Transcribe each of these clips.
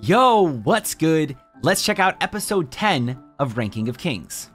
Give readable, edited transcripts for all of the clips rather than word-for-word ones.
Yo, what's good? Let's check out episode 10 of Ranking of Kings.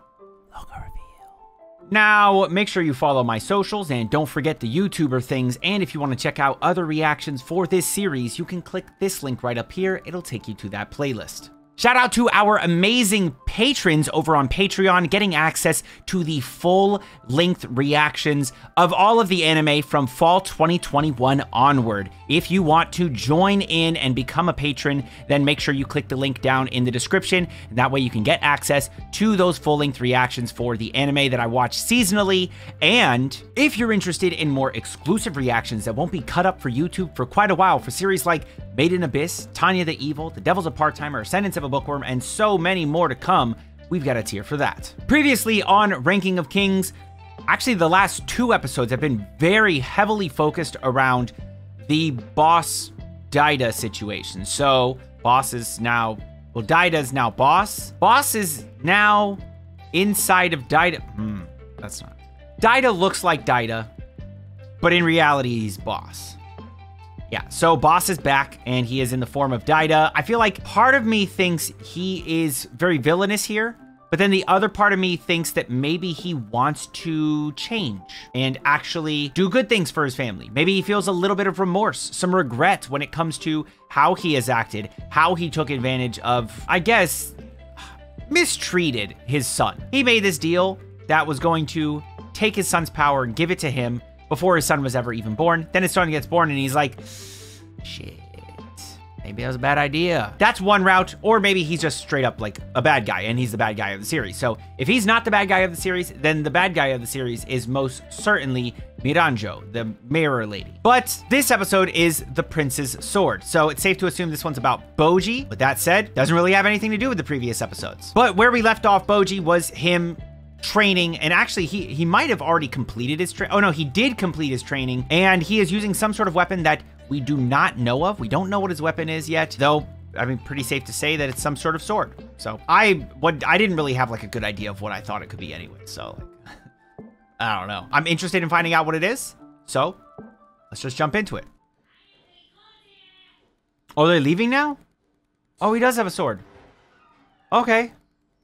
Logo reveal. Now, make sure you follow my socials and don't forget the YouTuber things. And if you want to check out other reactions for this series, you can click this link right up here. It'll take you to that playlist. Shout out to our amazing patrons over on Patreon, getting access to the full-length reactions of all of the anime from fall 2021 onward. If you want to join in and become a patron, then make sure you click the link down in the description. And that way you can get access to those full-length reactions for the anime that I watch seasonally. And if you're interested in more exclusive reactions that won't be cut up for YouTube for quite a while for series like Made in Abyss, Tanya the Evil, The Devil's a Part-Timer, Ascendance of a Bookworm, and so many more to come, we've got a tier for that. Previously on Ranking of Kings, actually the last two episodes have been very heavily focused around the boss Daida situation. So boss is now, well, Daida is now boss. Boss is now inside of Daida. That's not. Daida looks like Daida, but in reality, he's boss. Yeah, so boss is back and he is in the form of Daida. I feel like part of me thinks he is very villainous here, but then the other part of me thinks that maybe he wants to change and actually do good things for his family. Maybe he feels a little bit of remorse, some regret when it comes to how he has acted, how he took advantage of, I guess, mistreated his son. He made this deal that was going to take his son's power and give it to him before his son was ever even born. Then his son gets born and he's like, shit, maybe that was a bad idea. That's one route, or maybe he's just straight up like a bad guy and he's the bad guy of the series. So if he's not the bad guy of the series, then the bad guy of the series is most certainly Miranjo, the mirror lady. But this episode is the Prince's Sword. So it's safe to assume this one's about Bojji. With that said, doesn't really have anything to do with the previous episodes. But where we left off Bojji was him training, and actually he might have already completed his oh no, he did complete his training, and he is using some sort of weapon that we do not know of. We don't know what his weapon is yet, though. I mean, pretty safe to say that it's some sort of sword. So I didn't really have like a good idea of what I thought it could be anyway, so like, I don't know. I'm interested in finding out what it is, so let's just jump into it. Oh, they're leaving now? Oh, he does have a sword. Okay,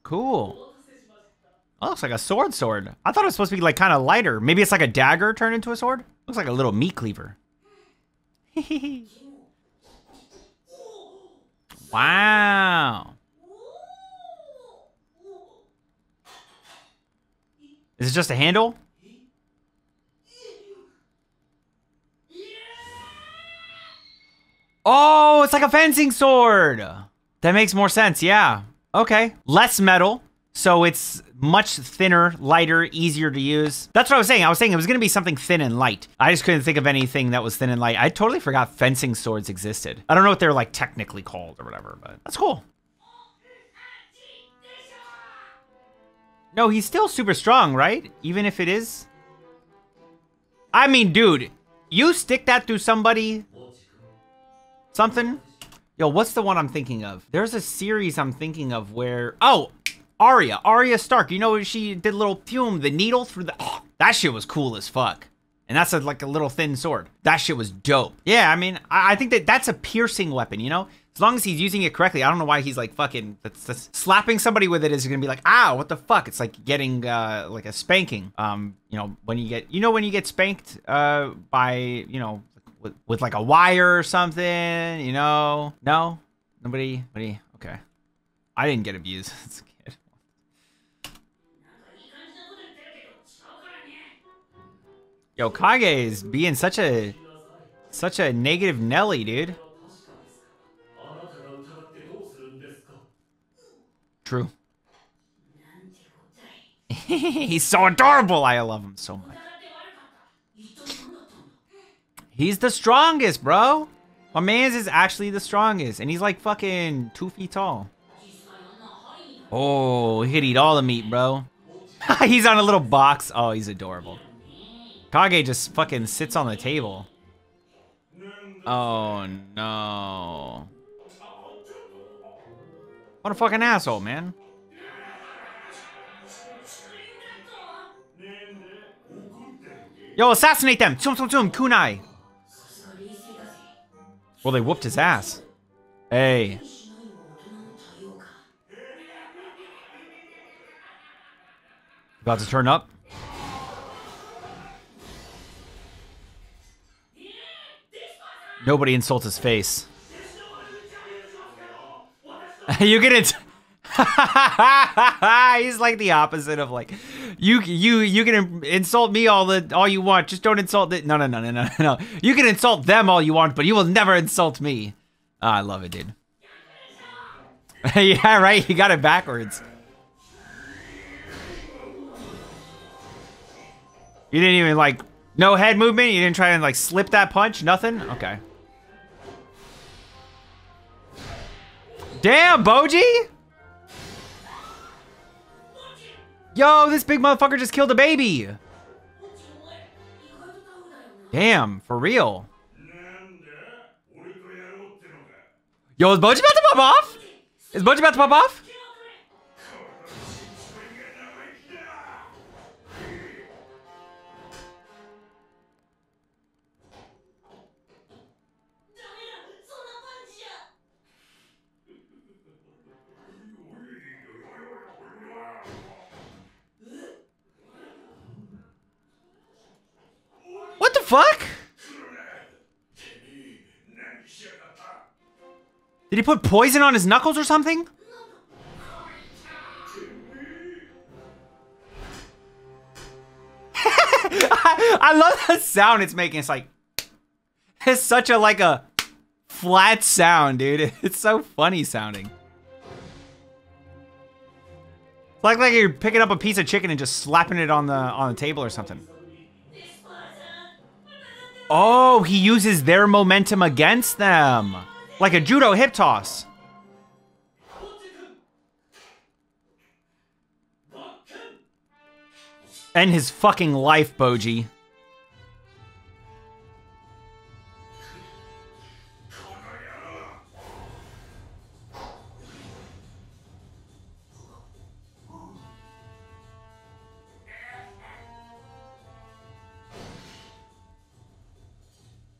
cool. Oh, looks like a sword. I thought it was supposed to be like kind of lighter. Maybe it's like a dagger turned into a sword. Looks like a little meat cleaver. Wow. Is it just a handle? Oh, it's like a fencing sword. That makes more sense, yeah. Okay, less metal. So it's much thinner, lighter, easier to use. That's what I was saying. I was saying it was going to be something thin and light. I just couldn't think of anything that was thin and light. I totally forgot fencing swords existed. I don't know what they're like technically called or whatever, but that's cool. No, he's still super strong, right? Even if it is. I mean, dude, you stick that through somebody, something. Yo, what's the one I'm thinking of? There's a series I'm thinking of where, oh, Arya Stark, you know, she did a little the needle through the, oh, that shit was cool as fuck. And that's like a little thin sword. That shit was dope. Yeah, I mean, I think that's a piercing weapon, you know? As long as he's using it correctly. I don't know why he's like fucking, that's slapping somebody with it is gonna be like, ow, what the fuck? It's like getting like a spanking. You know, when you get spanked by, you know, with like a wire or something, you know? No? Nobody, okay. I didn't get abused. Yo, Kage is being such a negative Nelly, dude. True. He's so adorable. I love him so much. He's the strongest, bro. My man's is actually the strongest, and he's like fucking 2 feet tall. Oh, he could eat all the meat, bro. He's on a little box. Oh, he's adorable. Kage just fucking sits on the table. Oh, no. What a fucking asshole, man. Yo, assassinate them! Tsum tsum tsum, kunai! Well, they whooped his ass. Hey. About to turn up. Nobody insults his face. You get it. He's like the opposite of like, you can insult me all you want. Just don't insult it. No. You can insult them all you want, but you will never insult me. Oh, I love it, dude. Yeah, right. You got it backwards. You didn't even like, no head movement? You didn't try and like slip that punch? Nothing? Okay. Damn, Boji! Yo, this big motherfucker just killed a baby. Damn, for real. Yo, is Boji about to pop off? Is Boji about to pop off? What the fuck? Did he put poison on his knuckles or something? I love the sound it's making. It's like, it's such a like a flat sound, dude. It's so funny sounding. It's like you're picking up a piece of chicken and just slapping it on the table or something. Oh, he uses their momentum against them. Like a judo hip toss. End his fucking life, Boji.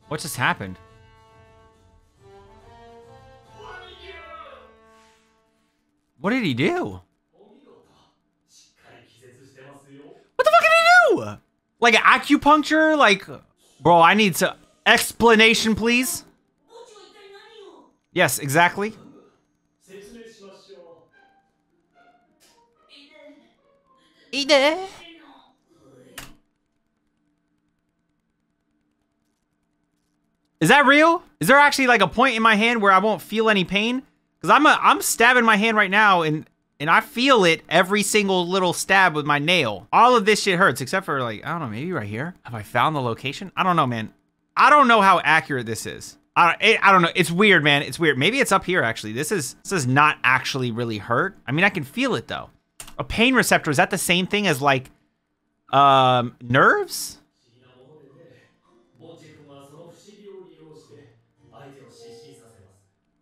What just happened? What did he do? What the fuck did he do? Like acupuncture? Like, bro, I need to explanation, please. Yes, exactly. Ide. Is that real? Is there actually like a point in my hand where I won't feel any pain? Because I'm stabbing my hand right now and I feel it every single little stab with my nail. All of this shit hurts except for like, I don't know, maybe right here. Have I found the location? I don't know, man. I don't know how accurate this is. I don't know. It's weird, man. It's weird. Maybe it's up here actually. This is not actually really hurt. I mean, I can feel it though. A pain receptor, is that the same thing as like nerves?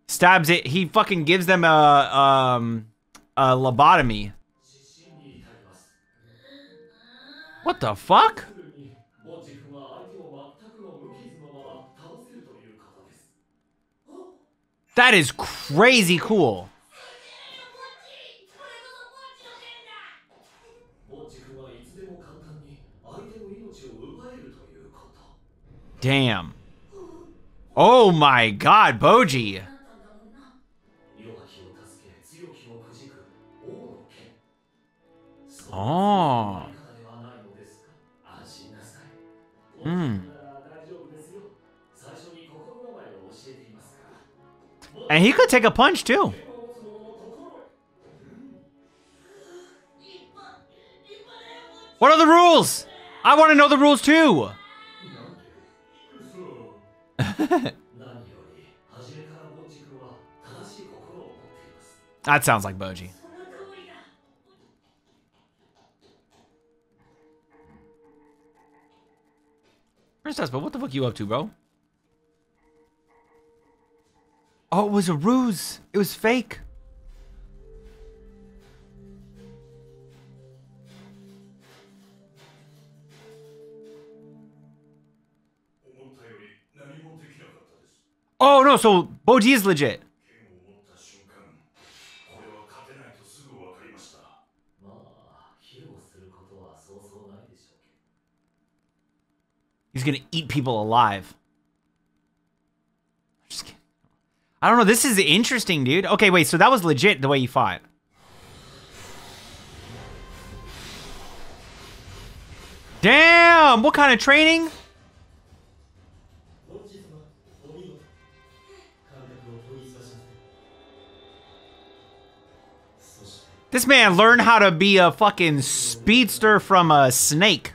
Stabs it. He fucking gives them a lobotomy. What the fuck? That is crazy cool. Damn. Oh my god, Boji. Oh. And he could take a punch too. What are the rules? I want to know the rules too. That sounds like Boji. Princess, but what the fuck you up to, bro? Oh, it was a ruse. It was fake. Oh no, so Boji is legit. He's gonna eat people alive. Just kidding. I don't know. This is interesting, dude. Okay, wait. So that was legit the way he fought. Damn! What kind of training? This man learned how to be a fucking speedster from a snake.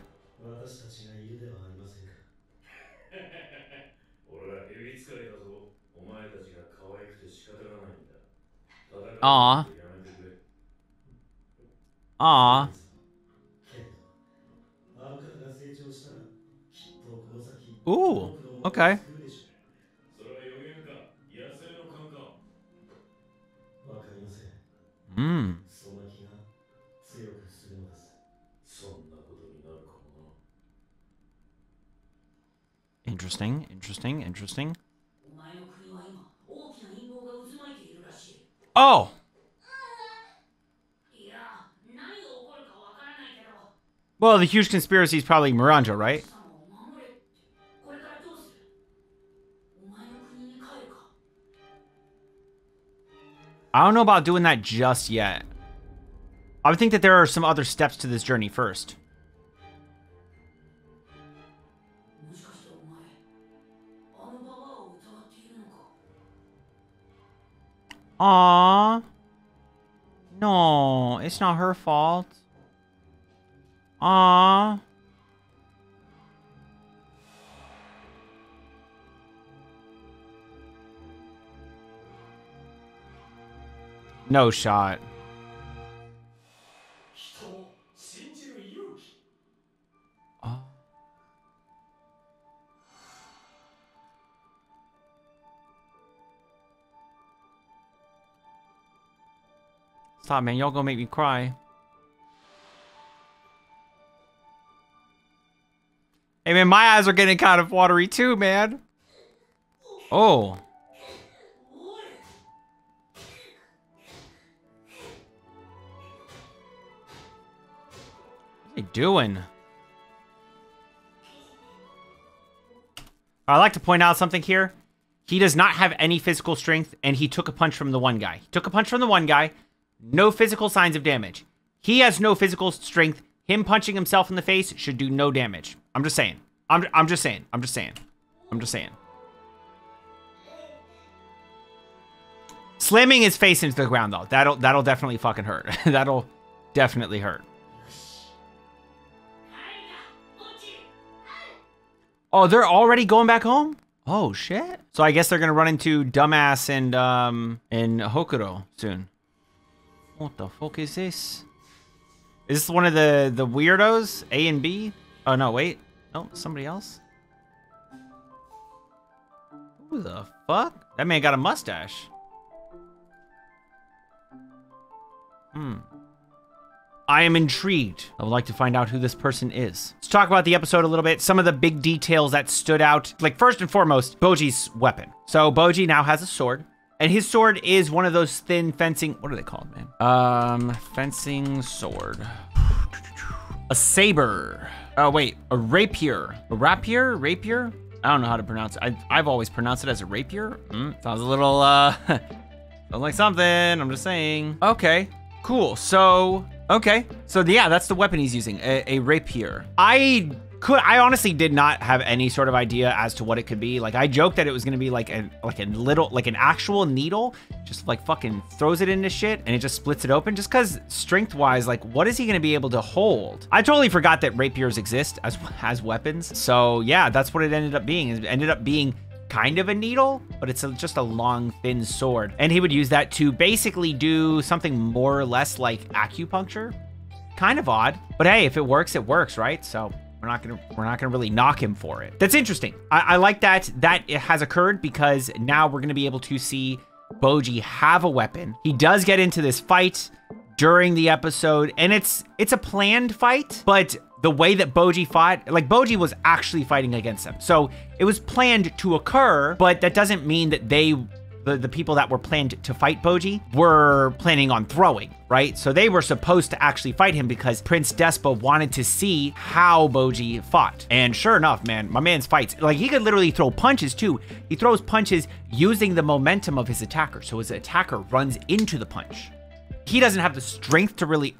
Aw. Aw. Ooh, okay. Hmm. Interesting, interesting, interesting. Oh! Well, the huge conspiracy is probably Miranjo, right? I don't know about doing that just yet. I would think that there are some other steps to this journey first. Aww. No, it's not her fault. Aww. No shot. Oh. Stop, man. Y'all gonna make me cry. Hey, man, my eyes are getting kind of watery too, man. Oh. What are you doing? I'd like to point out something here. He does not have any physical strength, and he took a punch from the one guy. He took a punch from the one guy. No physical signs of damage. He has no physical strength. Him punching himself in the face should do no damage. I'm just saying. I'm just saying. I'm just saying. I'm just saying. Slamming his face into the ground, though. That'll definitely fucking hurt. That'll definitely hurt. Oh, they're already going back home? Oh, shit. So I guess they're gonna run into Dumbass and Hokuro soon. What the fuck is this? Is this one of the weirdos? A and B? Oh, no, wait. No, somebody else? Who the fuck? That man got a mustache. I am intrigued. I would like to find out who this person is. Let's talk about the episode a little bit. Some of the big details that stood out. Like, first and foremost, Boji's weapon. So Boji now has a sword. And his sword is one of those thin fencing... What are they called, man? Fencing sword. A saber. Oh, wait. A rapier. A rapier? Rapier? I don't know how to pronounce it. I've always pronounced it as a rapier. Sounds a little, sounds like something. I'm just saying. Okay. Cool. So... Okay, so yeah, that's the weapon he's using, a rapier. I honestly did not have any sort of idea as to what it could be. Like, I joked that it was gonna be like an actual needle, just like fucking throws it into shit and it just splits it open. Just cause strength-wise, like, what is he gonna be able to hold? I totally forgot that rapiers exist as weapons. So yeah, that's what it ended up being. It ended up being kind of a needle, but it's just a long, thin sword. And he would use that to basically do something more or less like acupuncture. Kind of odd, but hey, if it works, right? So we're not gonna really knock him for it. That's interesting. I like that it has occurred, because now we're gonna be able to see Boji have a weapon. He does get into this fight during the episode, and it's a planned fight, but the way that Boji fought, like, Boji was actually fighting against them. So it was planned to occur, but that doesn't mean that they the people that were planned to fight Bojji were planning on throwing, right? So they were supposed to actually fight him because Prince Despa wanted to see how Bojji fought. And sure enough, man, my man's fights. Like, he could literally throw punches too. He throws punches using the momentum of his attacker. So his attacker runs into the punch. He doesn't have the strength to really,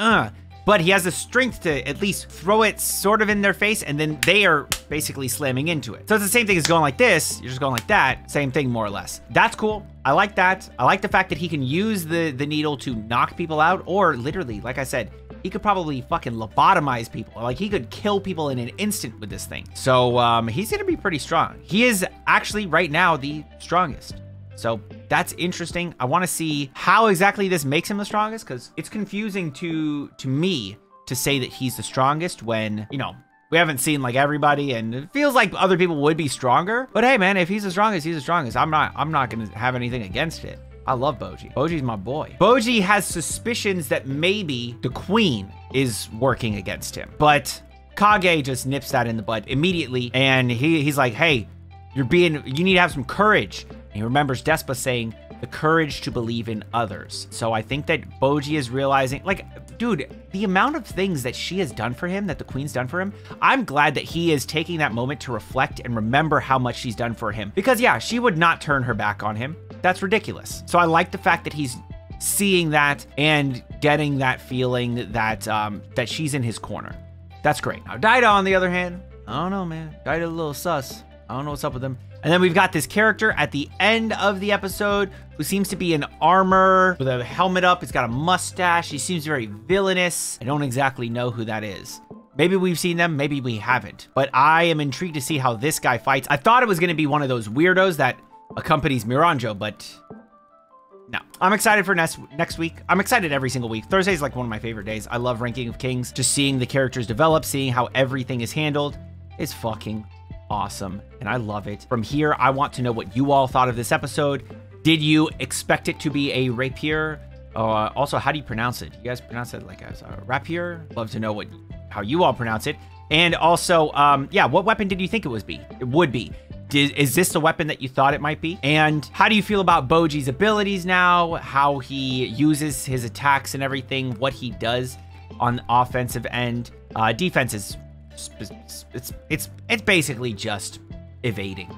but he has the strength to at least throw it sort of in their face, and then they are basically slamming into it. So it's the same thing as going like this. You're just going like that. Same thing, more or less. That's cool. I like that. I like the fact that he can use the needle to knock people out, or literally, like I said, he could probably fucking lobotomize people. Like, he could kill people in an instant with this thing. So he's gonna be pretty strong. He is actually right now the strongest. So that's interesting. I want to see how exactly this makes him the strongest, because it's confusing to me to say that he's the strongest when, you know, we haven't seen like everybody, and it feels like other people would be stronger. But hey, man, if he's the strongest, he's the strongest. I'm not gonna have anything against it. I love Bojji. Bojji's my boy. Bojji has suspicions that maybe the queen is working against him, but Kage just nips that in the bud immediately, and he's like, hey, you need to have some courage. He remembers Despa saying the courage to believe in others. So I think that Bojji is realizing, like, dude, the amount of things that she has done for him, that the queen's done for him, I'm glad that he is taking that moment to reflect and remember how much she's done for him. Because yeah, she would not turn her back on him. That's ridiculous. So I like the fact that he's seeing that and getting that feeling that that she's in his corner. That's great. Now Daida, on the other hand, I don't know, man. Daida a little sus. I don't know what's up with him. And then we've got this character at the end of the episode who seems to be in armor with a helmet up. He's got a mustache. He seems very villainous. I don't exactly know who that is. Maybe we've seen them, maybe we haven't. But I am intrigued to see how this guy fights. I thought it was going to be one of those weirdos that accompanies Miranjo, but no. I'm excited for next week. I'm excited every single week. Thursday is like one of my favorite days. I love Ranking of Kings. Just seeing the characters develop, seeing how everything is handled is fucking awesome, and I love it. From here, I want to know what you all thought of this episode. Did you expect it to be a rapier? Also, how do you pronounce it? You guys pronounce it like as a rapier? Love to know how you all pronounce it. And also, yeah, what weapon did you think it would be? Is this the weapon that you thought it might be? And how do you feel about Bojji's abilities now? How he uses his attacks and everything? What he does on the offensive end? Defense is it's basically just evading.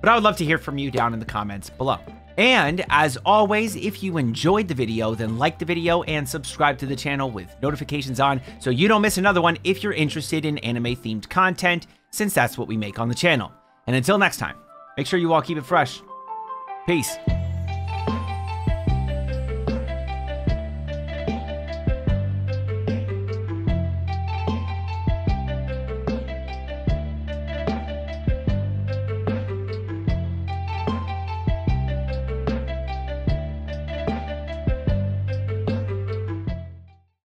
But I would love to hear from you down in the comments below. And as always, if you enjoyed the video, then like the video and subscribe to the channel with notifications on so you don't miss another one if you're interested in anime themed content, since that's what we make on the channel. And until next time, make sure you all keep it fresh. Peace.